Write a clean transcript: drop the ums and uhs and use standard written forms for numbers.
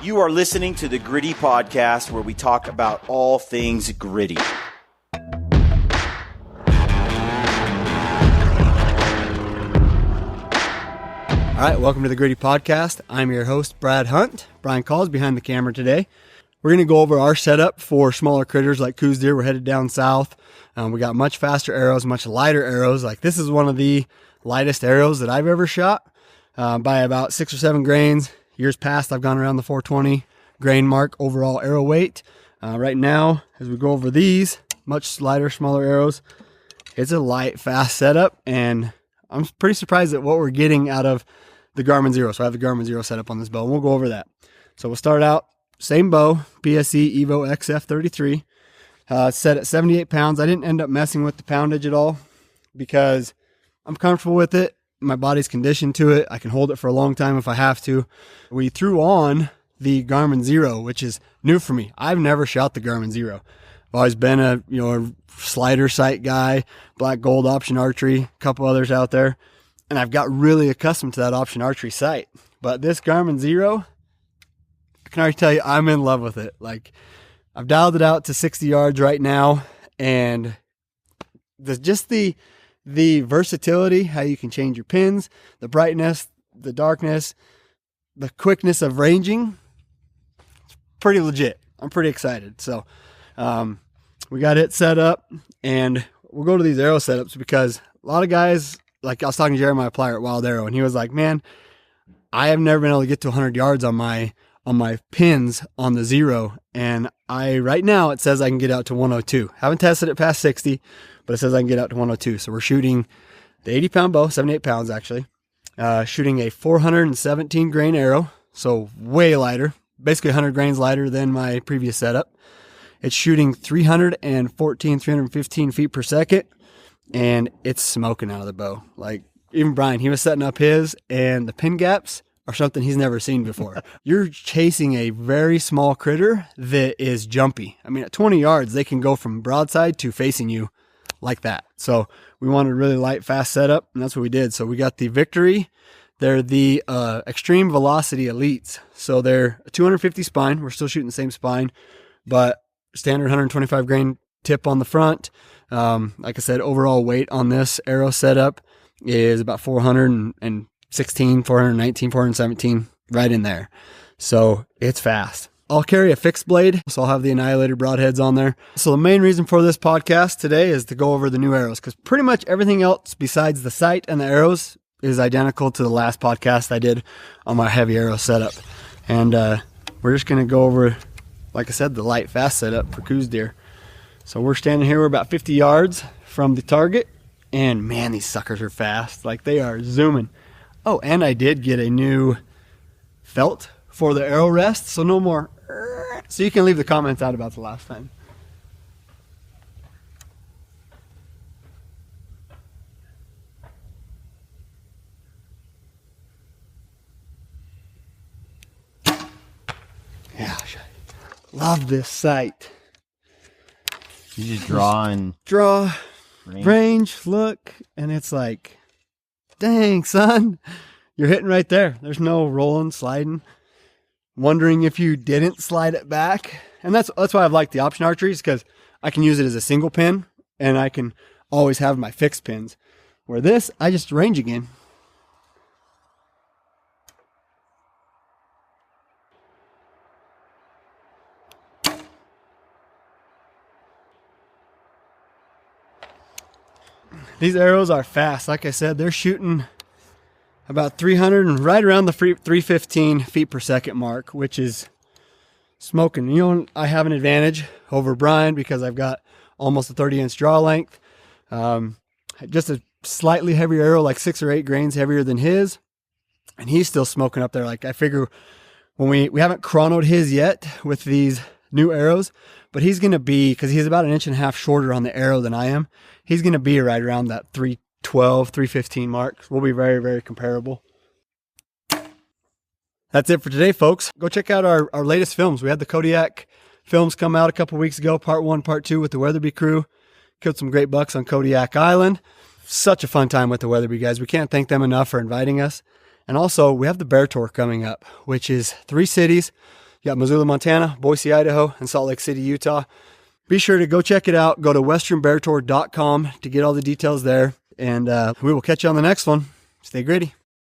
You are listening to the Gritty Podcast, where we talk about all things gritty. All right, welcome to the Gritty Podcast. I'm your host, Brad Hunt. Brian Calls behind the camera today. We're going to go over our setup for smaller critters like Coues deer. We're headed down south. We got much faster arrows, much lighter arrows. Like this is one of the lightest arrows that I've ever shot by about 6 or 7 grains. Years past, I've gone around the 420 grain mark overall arrow weight. Right now, as we go over these much lighter, smaller arrows, it's a light, fast setup, and I'm pretty surprised at what we're getting out of the Garmin Zero. So I have the Garmin Zero set up on this bow, and we'll go over that. So we'll start out, same bow, PSE Evo XF33, set at 78 pounds. I didn't end up messing with the poundage at all because I'm comfortable with it. My body's conditioned to it. I can hold it for a long time if I have to. We threw on the Garmin Zero, which is new for me. I've never shot the Garmin Zero. I've always been a slider sight guy, black gold option archery, a couple others out there. And I've got really accustomed to that option archery sight. But this Garmin Zero, I can already tell you I'm in love with it. Like, I've dialed it out to 60 yards right now, and the versatility, how you can change your pins, the brightness, the darkness, the quickness of ranging, it's pretty legit. I'm pretty excited. So we got it set up, and we'll go to these arrow setups because a lot of guys, like I was talking to Jeremiah Plyer at Wild Arrow, and he was like, man, I have never been able to get to 100 yards on my pins on the Zero, and right now it says I can get out to 102. Haven't tested it past 60, but it says I can get out to 102. So we're shooting the 80-pound bow, 78 pounds actually, shooting a 417 grain arrow, so way lighter, basically 100 grains lighter than my previous setup. It's shooting 315 feet per second, and it's smoking out of the bow. Like, even Brian, he was setting up his, and the pin gaps are something he's never seen before. You're chasing a very small critter that is jumpy. I mean, at 20 yards, they can go from broadside to facing you like that. So we wanted a really light, fast setup, and that's what we did. So we got the Victory. They're the Extreme Velocity Elites. So they're a 250 spine. We're still shooting the same spine, but standard 125 grain tip on the front. Like I said, overall weight on this arrow setup is about 416, 419, 417, right in there. So it's fast. I'll carry a fixed blade, so I'll have the Annihilator broadheads on there. So the main reason for this podcast today is to go over the new arrows, because pretty much everything else besides the sight and the arrows is identical to the last podcast I did on my heavy arrow setup. And we're just going to go over, like I said, the light, fast setup for Coues deer. So we're standing here, we're about 50 yards from the target, and man, these suckers are fast. Like, they are zooming. Oh, and I did get a new felt for the arrow rest, so no more. So you can leave the comments out about the last time. Yeah, love this sight. You just draw, range, look, and it's like, dang, son, you're hitting right there. There's no rolling, sliding, wondering if you didn't slide it back. And that's why I've liked the option archeries, because I can use it as a single pin, and I can always have my fixed pins. Where this, I just range again. These arrows are fast. Like I said, they're shooting about 300 and right around the 315 feet per second mark, which is smoking. You know, I have an advantage over Brian because I've got almost a 30-inch draw length. Just a slightly heavier arrow, like 6 or 8 grains heavier than his, and he's still smoking up there. Like, I figure when we haven't chronoed his yet with these new arrows, but he's going to be, because he's about 1.5 inches shorter on the arrow than I am, he's going to be right around that 312, 315 mark. We'll be very, very comparable. That's it for today, folks. Go check out our latest films. We had the Kodiak films come out a couple weeks ago, part 1, part 2 with the Weatherby crew. Killed some great bucks on Kodiak Island. Such a fun time with the Weatherby guys. We can't thank them enough for inviting us. And also, we have the Bear Tour coming up, which is 3 cities, You got Missoula, Montana, Boise, Idaho, and Salt Lake City, Utah. Be sure to go check it out. Go to westernbeartour.com to get all the details there. And we will catch you on the next one. Stay gritty.